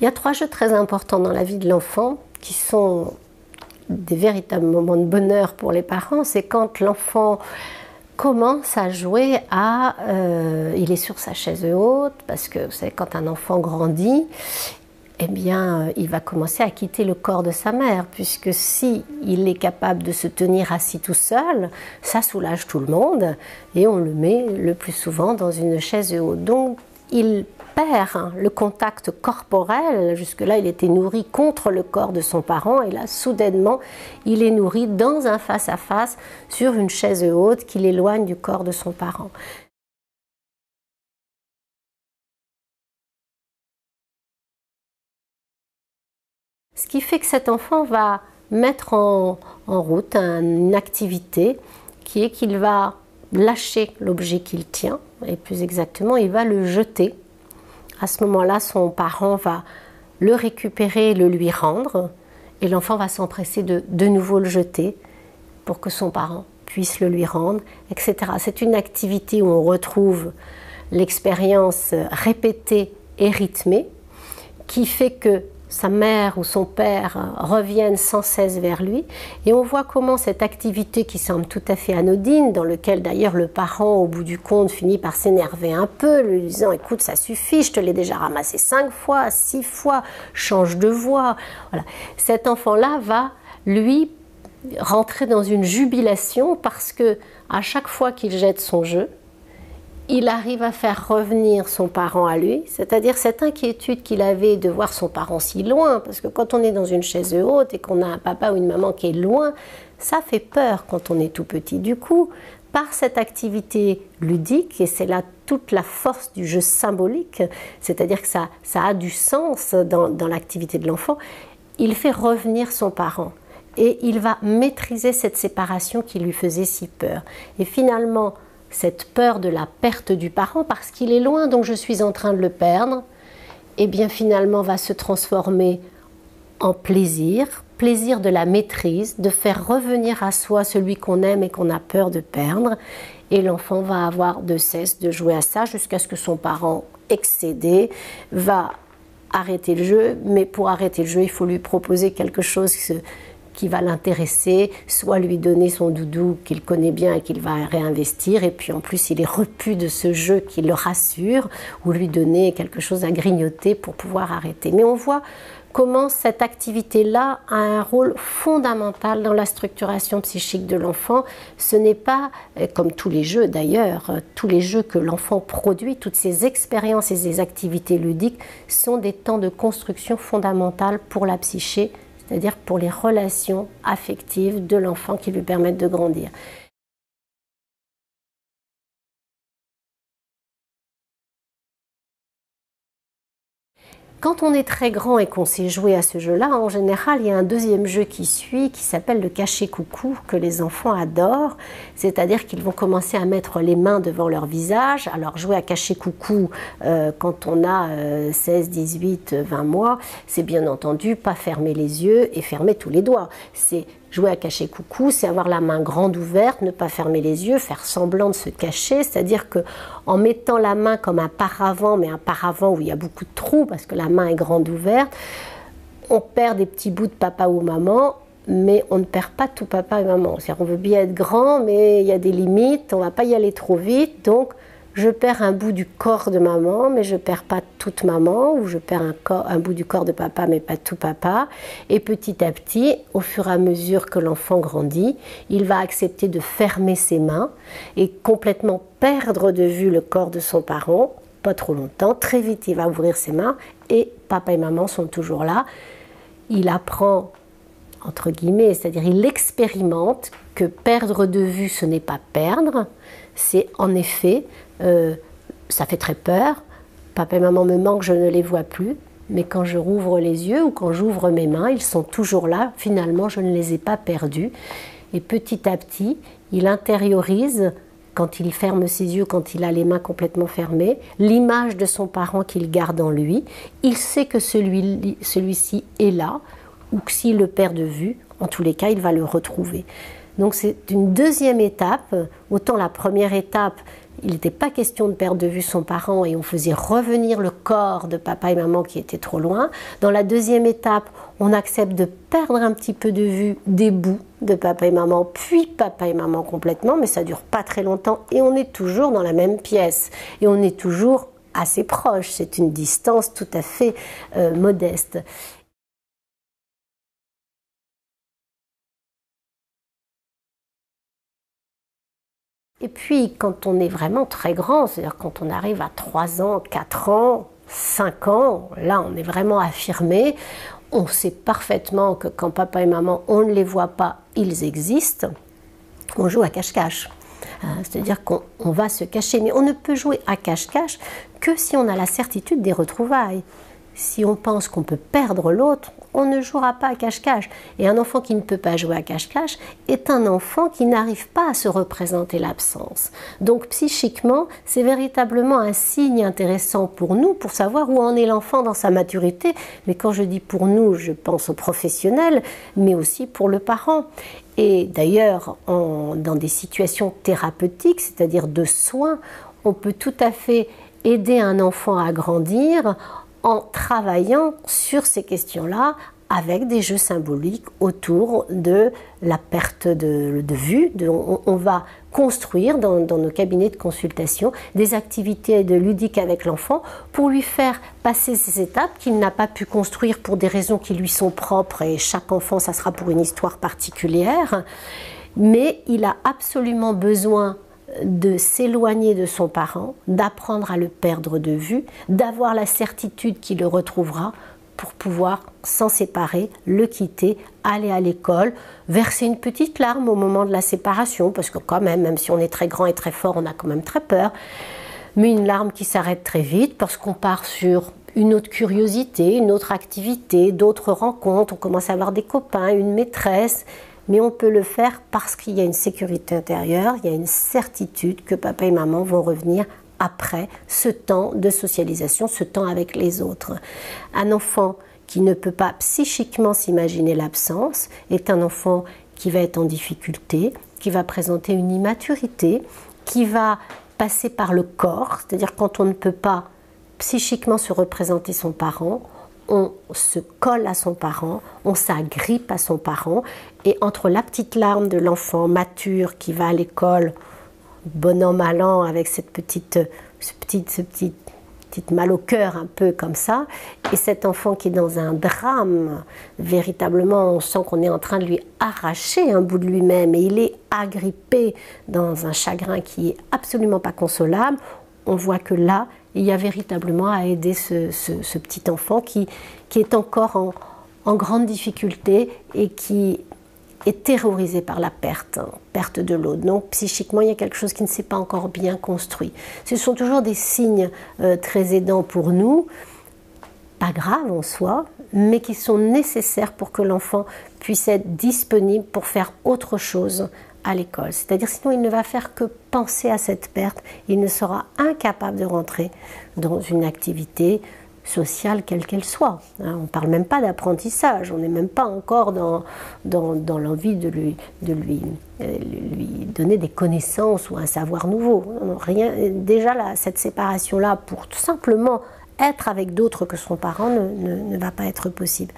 Il y a 3 jeux très importants dans la vie de l'enfant qui sont des véritables moments de bonheur pour les parents. C'est quand l'enfant commence à jouer il est sur sa chaise haute, parce que vous savez, quand un enfant grandit, eh bien, il va commencer à quitter le corps de sa mère, puisque si il est capable de se tenir assis tout seul, ça soulage tout le monde, et on le met le plus souvent dans une chaise haute. Donc, il perd le contact corporel. Jusque-là, il était nourri contre le corps de son parent, et là, soudainement, il est nourri dans un face-à-face sur une chaise haute qui l'éloigne du corps de son parent. Ce qui fait que cet enfant va mettre en route une activité qui est qu'il va lâcher l'objet qu'il tient, et plus exactement, il va le jeter. À ce moment-là, son parent va le récupérer et le lui rendre, et l'enfant va s'empresser de nouveau le jeter pour que son parent puisse le lui rendre, etc. C'est une activité où on retrouve l'expérience répétée et rythmée qui fait que sa mère ou son père reviennent sans cesse vers lui, et on voit comment cette activité qui semble tout à fait anodine, dans laquelle d'ailleurs le parent au bout du compte finit par s'énerver un peu, lui disant écoute ça suffit, je te l'ai déjà ramassé 5 fois, 6 fois, change de voix. Voilà. Cet enfant-là va lui rentrer dans une jubilation parce que à chaque fois qu'il jette son jeu, il arrive à faire revenir son parent à lui, c'est-à-dire cette inquiétude qu'il avait de voir son parent si loin, parce que quand on est dans une chaise haute et qu'on a un papa ou une maman qui est loin, ça fait peur quand on est tout petit. Du coup, par cette activité ludique, et c'est là toute la force du jeu symbolique, c'est-à-dire que ça a du sens dans l'activité de l'enfant, il fait revenir son parent. Et il va maîtriser cette séparation qui lui faisait si peur. Et finalement, cette peur de la perte du parent, parce qu'il est loin, donc je suis en train de le perdre, et bien finalement va se transformer en plaisir, plaisir de la maîtrise, de faire revenir à soi celui qu'on aime et qu'on a peur de perdre, et l'enfant va avoir de cesse de jouer à ça jusqu'à ce que son parent excédé va arrêter le jeu, mais pour arrêter le jeu, il faut lui proposer quelque chose qui va l'intéresser, soit lui donner son doudou qu'il connaît bien et qu'il va réinvestir, et puis en plus il est repu de ce jeu qui le rassure, ou lui donner quelque chose à grignoter pour pouvoir arrêter. Mais on voit comment cette activité-là a un rôle fondamental dans la structuration psychique de l'enfant. Ce n'est pas, comme tous les jeux d'ailleurs, tous les jeux que l'enfant produit, toutes ces expériences et ces activités ludiques sont des temps de construction fondamentale pour la psyché, c'est-à-dire pour les relations affectives de l'enfant qui lui permettent de grandir. Quand on est très grand et qu'on sait jouer à ce jeu-là, en général, il y a un deuxième jeu qui suit, qui s'appelle le cacher-coucou, que les enfants adorent. C'est-à-dire qu'ils vont commencer à mettre les mains devant leur visage. Alors, jouer à cacher-coucou quand on a 16, 18, 20 mois, c'est bien entendu pas fermer les yeux et fermer tous les doigts. C'est jouer à cacher-coucou, c'est avoir la main grande ouverte, ne pas fermer les yeux, faire semblant de se cacher, c'est-à-dire qu'en mettant la main comme un paravent, mais un paravent où il y a beaucoup de trous, parce que la main est grande ouverte, on perd des petits bouts de papa ou maman, mais on ne perd pas tout papa et maman. C'est-à-dire on veut bien être grand, mais il y a des limites, on ne va pas y aller trop vite, donc je perds un bout du corps de maman, mais je ne perds pas toute maman, ou je perds un bout du corps de papa, mais pas tout papa. Et petit à petit, au fur et à mesure que l'enfant grandit, il va accepter de fermer ses mains et complètement perdre de vue le corps de son parent, pas trop longtemps. Très vite, il va ouvrir ses mains et papa et maman sont toujours là. Il apprend, entre guillemets, c'est-à-dire il expérimente que perdre de vue, ce n'est pas perdre. C'est en effet, ça fait très peur. Papa et maman me manquent, je ne les vois plus. Mais quand je rouvre les yeux ou quand j'ouvre mes mains, ils sont toujours là. Finalement, je ne les ai pas perdus. Et petit à petit, il intériorise, quand il ferme ses yeux, quand il a les mains complètement fermées, l'image de son parent qu'il garde en lui. Il sait que celui-ci est là, ou que s'il le perd de vue, en tous les cas, il va le retrouver. Donc c'est une deuxième étape. Autant la première étape, il n'était pas question de perdre de vue son parent et on faisait revenir le corps de papa et maman qui étaient trop loin. Dans la deuxième étape, on accepte de perdre un petit peu de vue des bouts de papa et maman, puis papa et maman complètement, mais ça dure pas très longtemps et on est toujours dans la même pièce et on est toujours assez proche. C'est une distance tout à fait modeste. Et puis, quand on est vraiment très grand, c'est-à-dire quand on arrive à 3 ans, 4 ans, 5 ans, là, on est vraiment affirmé. On sait parfaitement que quand papa et maman, on ne les voit pas, ils existent. On joue à cache-cache. C'est-à-dire qu'on va se cacher. Mais on ne peut jouer à cache-cache que si on a la certitude des retrouvailles. Si on pense qu'on peut perdre l'autre, on ne jouera pas à cache-cache. Et un enfant qui ne peut pas jouer à cache-cache est un enfant qui n'arrive pas à se représenter l'absence. Donc psychiquement, c'est véritablement un signe intéressant pour nous, pour savoir où en est l'enfant dans sa maturité. Mais quand je dis pour nous, je pense aux professionnels, mais aussi pour le parent. Et d'ailleurs, dans des situations thérapeutiques, c'est-à-dire de soins, on peut tout à fait aider un enfant à grandir en travaillant sur ces questions-là avec des jeux symboliques autour de la perte de vue. On va construire dans nos cabinets de consultation des activités ludiques avec l'enfant pour lui faire passer ces étapes qu'il n'a pas pu construire pour des raisons qui lui sont propres, et chaque enfant, ça sera pour une histoire particulière. Mais il a absolument besoin de s'éloigner de son parent, d'apprendre à le perdre de vue, d'avoir la certitude qu'il le retrouvera pour pouvoir s'en séparer, le quitter, aller à l'école, verser une petite larme au moment de la séparation, parce que quand même si on est très grand et très fort, on a quand même très peur, mais une larme qui s'arrête très vite parce qu'on part sur une autre curiosité, une autre activité, d'autres rencontres, on commence à avoir des copains, une maîtresse. Mais on peut le faire parce qu'il y a une sécurité intérieure, il y a une certitude que papa et maman vont revenir après ce temps de socialisation, ce temps avec les autres. Un enfant qui ne peut pas psychiquement s'imaginer l'absence est un enfant qui va être en difficulté, qui va présenter une immaturité, qui va passer par le corps, c'est-à-dire quand on ne peut pas psychiquement se représenter son parent, on se colle à son parent, on s'agrippe à son parent, et entre la petite larme de l'enfant mature qui va à l'école, bon an, mal an, avec ce petit mal au cœur un peu comme ça, et cet enfant qui est dans un drame, véritablement, on sent qu'on est en train de lui arracher un bout de lui-même, et il est agrippé dans un chagrin qui est absolument pas consolable. On voit que là, il y a véritablement à aider ce petit enfant qui est encore en grande difficulté et qui est terrorisé par la perte de l'autre. Donc psychiquement, il y a quelque chose qui ne s'est pas encore bien construit. Ce sont toujours des signes très aidants pour nous, pas graves en soi, mais qui sont nécessaires pour que l'enfant puisse être disponible pour faire autre chose à l'école. C'est-à-dire sinon il ne va faire que penser à cette perte, il ne sera incapable de rentrer dans une activité sociale quelle qu'elle soit. On ne parle même pas d'apprentissage, on n'est même pas encore dans l'envie de lui donner des connaissances ou un savoir nouveau. Rien, déjà cette séparation-là, pour tout simplement être avec d'autres que son parent, ne va pas être possible.